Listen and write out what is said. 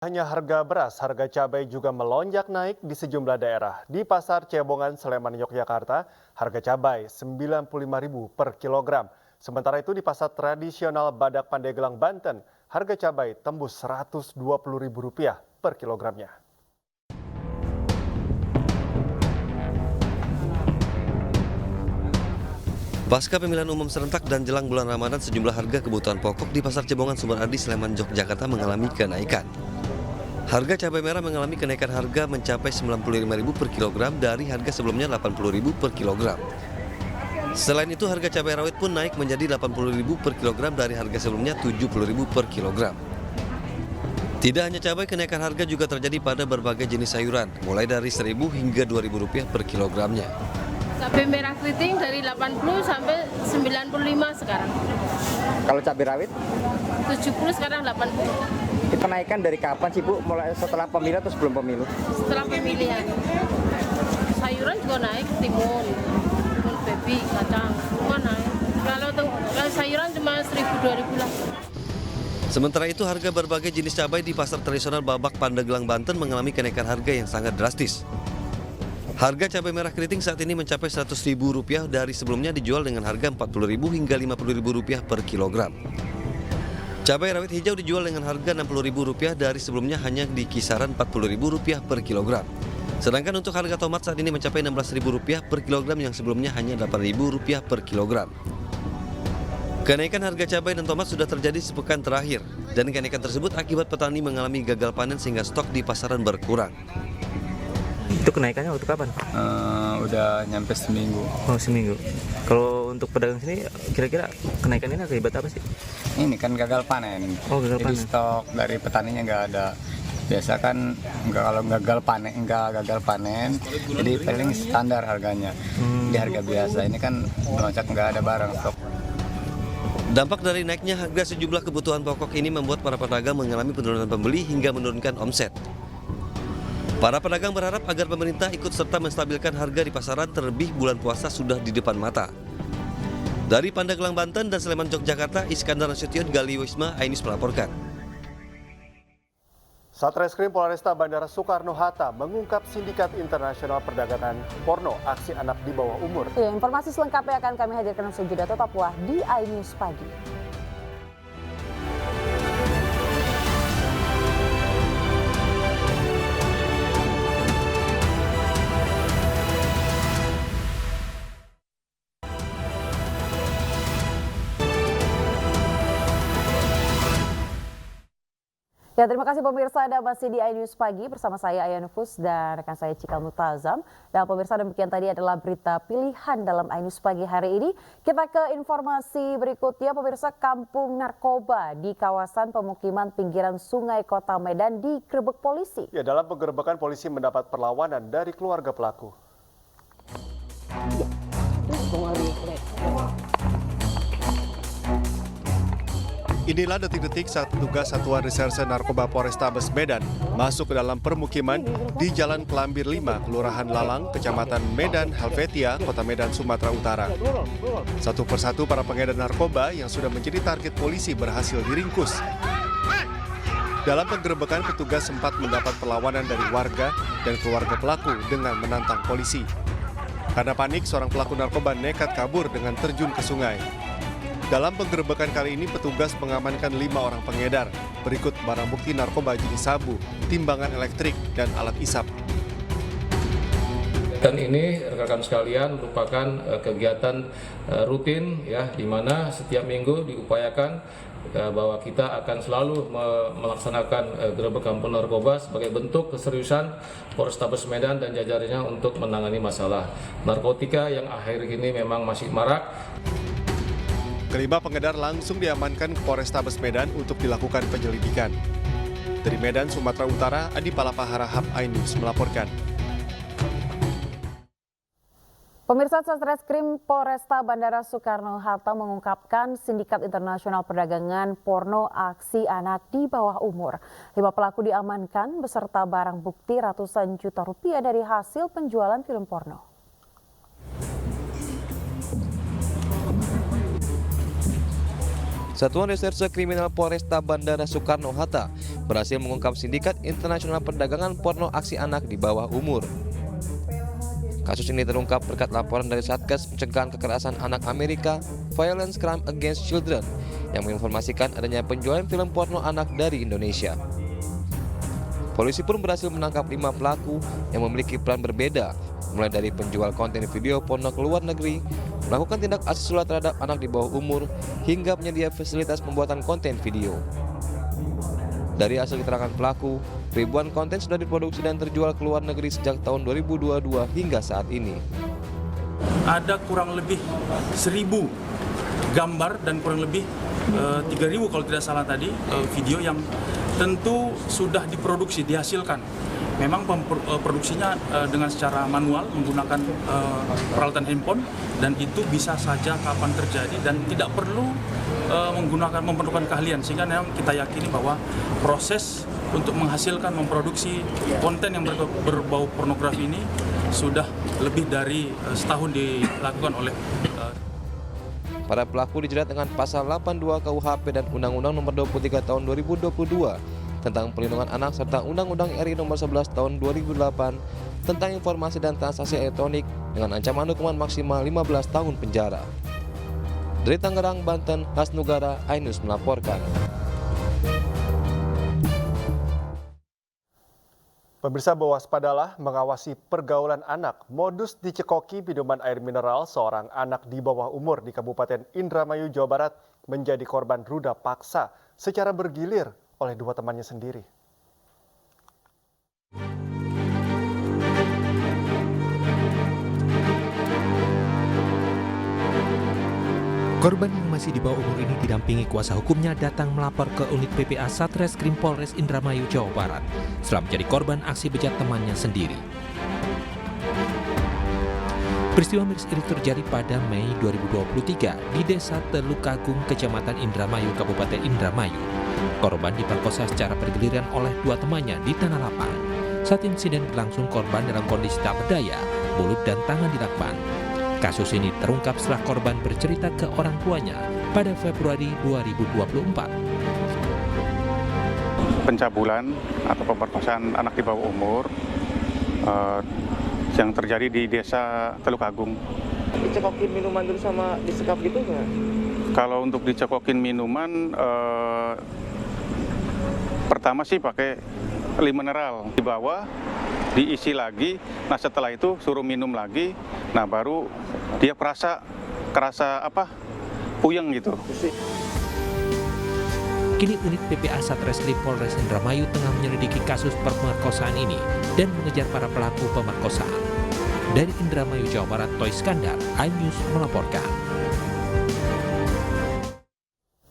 Hanya harga beras, harga cabai juga melonjak naik di sejumlah daerah. Di Pasar Cebongan, Sleman, Yogyakarta, harga cabai Rp95.000 per kilogram. Sementara itu di Pasar Tradisional Badak Pandeglang, Banten, harga cabai tembus Rp120.000 per kilogramnya. Pasca pemilihan umum serentak dan jelang bulan Ramadan, sejumlah harga kebutuhan pokok di Pasar Cebongan Sumeradi, Sleman, Yogyakarta mengalami kenaikan. Harga cabai merah mengalami kenaikan harga mencapai Rp95.000 per kilogram dari harga sebelumnya Rp80.000 per kilogram. Selain itu, harga cabai rawit pun naik menjadi Rp80.000 per kilogram dari harga sebelumnya Rp70.000 per kilogram. Tidak hanya cabai, kenaikan harga juga terjadi pada berbagai jenis sayuran, mulai dari Rp1.000 hingga Rp2.000 per kilogramnya. Cabai merah keriting dari 80 sampai 95 sekarang. Kalau cabai rawit? 70 sekarang 80. Kenaikan dari kapan sih Bu? Mulai setelah pemilu atau sebelum pemilu? Setelah pemilihan. Sayuran juga naik, timun baby, kacang, semua naik. Kalau sayuran cuma 1.000-2.000 lah. Sementara itu, harga berbagai jenis cabai di Pasar Tradisional Badak Pandeglang, Banten mengalami kenaikan harga yang sangat drastis. Harga cabai merah keriting saat ini mencapai Rp100.000 dari sebelumnya dijual dengan harga Rp40.000 hingga Rp50.000 per kilogram. Cabai rawit hijau dijual dengan harga Rp60.000 dari sebelumnya hanya di kisaran Rp40.000 per kilogram. Sedangkan untuk harga tomat saat ini mencapai Rp16.000 per kilogram yang sebelumnya hanya Rp8.000 per kilogram. Kenaikan harga cabai dan tomat sudah terjadi sepekan terakhir, dan kenaikan tersebut akibat petani mengalami gagal panen sehingga stok di pasaran berkurang. Itu kenaikannya waktu kapan? Udah nyampe seminggu. Oh, seminggu. Kalau untuk pedagang sini, kira-kira kenaikan ini akibat apa sih? Ini kan gagal panen. Oh, gagal Jadi panen. stok dari petaninya nggak ada. Biasa kan kalau nggak gagal panen, jadi paling standar harganya. Di harga biasa ini kan melonjak, nggak ada barang stok. Dampak dari naiknya harga sejumlah kebutuhan pokok ini membuat para pedagang mengalami penurunan pembeli hingga menurunkan omset. Para pedagang berharap agar pemerintah ikut serta menstabilkan harga di pasaran, terlebih bulan puasa sudah di depan mata. Dari Pandeglang, Banten dan Sleman, Yogyakarta, Iskandar Nasution, Gali Wisma, iNews melaporkan. Satreskrim Polresta Bandara Soekarno-Hatta mengungkap sindikat internasional perdagangan porno aksi anak di bawah umur. Ya, informasi selengkapnya akan kami hadirkan usai jeda, tetaplah di iNews Pagi. Ya, terima kasih pemirsa, Anda masih di iNews Pagi bersama saya Aya Nufus dan rekan saya Cikal Mutazam. Dan pemirsa, demikian tadi adalah berita pilihan dalam iNews Pagi hari ini. Kita ke informasi berikutnya, pemirsa. Kampung narkoba di kawasan pemukiman pinggiran Sungai Kota Medan digerebek polisi. Ya, dalam penggerebekan polisi mendapat perlawanan dari keluarga pelaku. Inilah detik-detik saat petugas Satuan Reserse Narkoba Polrestabes Medan masuk ke dalam permukiman di Jalan Kelambir 5, Kelurahan Lalang, Kecamatan Medan Helvetia, Kota Medan, Sumatera Utara. Satu persatu para pengedar narkoba yang sudah menjadi target polisi berhasil diringkus. Dalam penggerebekan, petugas sempat mendapat perlawanan dari warga dan keluarga pelaku dengan menantang polisi. Karena panik, seorang pelaku narkoba nekat kabur dengan terjun ke sungai. Dalam penggerebekan kali ini, petugas mengamankan 5 orang pengedar. Berikut barang bukti narkoba jenis sabu, timbangan elektrik, dan alat isap. Dan ini rekan-rekan sekalian merupakan kegiatan rutin ya, di mana setiap minggu diupayakan bahwa kita akan selalu melaksanakan gerebekan narkoba sebagai bentuk keseriusan Polrestabes Medan dan jajarannya untuk menangani masalah narkotika yang akhir ini memang masih marak. Kelima pengedar langsung diamankan ke Polrestabes Medan untuk dilakukan penyelidikan. Dari Medan, Sumatera Utara, Adi Palapahara, Hub iNews melaporkan. Pemirsa, Satreskrim Polresta Bandara Soekarno-Hatta mengungkapkan sindikat internasional perdagangan porno aksi anak di bawah umur. 5 pelaku diamankan beserta barang bukti ratusan juta rupiah dari hasil penjualan film porno. Satuan Reserse Kriminal Polresta Bandara Soekarno-Hatta berhasil mengungkap sindikat internasional perdagangan porno aksi anak di bawah umur. Kasus ini terungkap berkat laporan dari Satgas Pencegahan Kekerasan Anak Amerika, Violence Crime Against Children, yang menginformasikan adanya penjualan film porno anak dari Indonesia. Polisi pun berhasil menangkap 5 pelaku yang memiliki peran berbeda, mulai dari penjual konten video porno ke luar negeri, melakukan tindak asusila terhadap anak di bawah umur, hingga penyedia fasilitas pembuatan konten video. Dari hasil keterangan pelaku, ribuan konten sudah diproduksi dan terjual ke luar negeri sejak tahun 2022 hingga saat ini. Ada kurang lebih 1.000 gambar dan kurang lebih 3.000 kalau tidak salah tadi video yang tentu sudah diproduksi, dihasilkan. Memang produksinya dengan secara manual menggunakan peralatan handphone, dan itu bisa saja kapan terjadi dan tidak perlu memerlukan keahlian, sehingga memang kita yakini bahwa proses untuk menghasilkan, memproduksi konten yang berbau pornografi ini sudah lebih dari setahun dilakukan oleh Para pelaku dijerat dengan pasal 82 KUHP dan Undang-Undang Nomor 23 Tahun 2022 tentang Perlindungan Anak serta Undang-Undang RI Nomor 11 Tahun 2008 tentang Informasi dan Transaksi Elektronik dengan ancaman hukuman maksimal 15 tahun penjara. Dari Tangerang, Banten, Hasnugara, iNews melaporkan. Pemirsa, waspadalah mengawasi pergaulan anak. Modus dicekoki minuman air mineral seorang anak di bawah umur di Kabupaten Indramayu, Jawa Barat menjadi korban ruda paksa secara bergilir oleh 2 temannya sendiri. Korban yang masih di bawah umur ini didampingi kuasa hukumnya datang melapor ke unit PPA Satreskrim Polres Indramayu, Jawa Barat setelah menjadi korban aksi bejat temannya sendiri. Peristiwa miris ini terjadi pada Mei 2023 di Desa Teluk Agung, Kecamatan Indramayu, Kabupaten Indramayu. Korban diperkosa secara bergiliran oleh 2 temannya di tanah lapang. Saat insiden berlangsung, korban dalam kondisi tak berdaya, mulut dan tangan dilakban. Kasus ini terungkap setelah korban bercerita ke orang tuanya pada Februari 2024. Pencabulan atau pemerkosaan anak di bawah umur yang terjadi di Desa Teluk Agung. Dicekokin minuman dulu sama disekap gitu nggak? Kalau untuk dicekokin minuman, pertama sih pakai mineral, di bawah diisi lagi, nah setelah itu suruh minum lagi, nah baru dia kerasa puyeng gitu. Kini unit PPA Satreskrim Polres Indramayu tengah menyelidiki kasus pemerkosaan ini dan mengejar para pelaku pemerkosaan. Dari Indramayu, Jawa Barat, Toy Skandar, iNews melaporkan.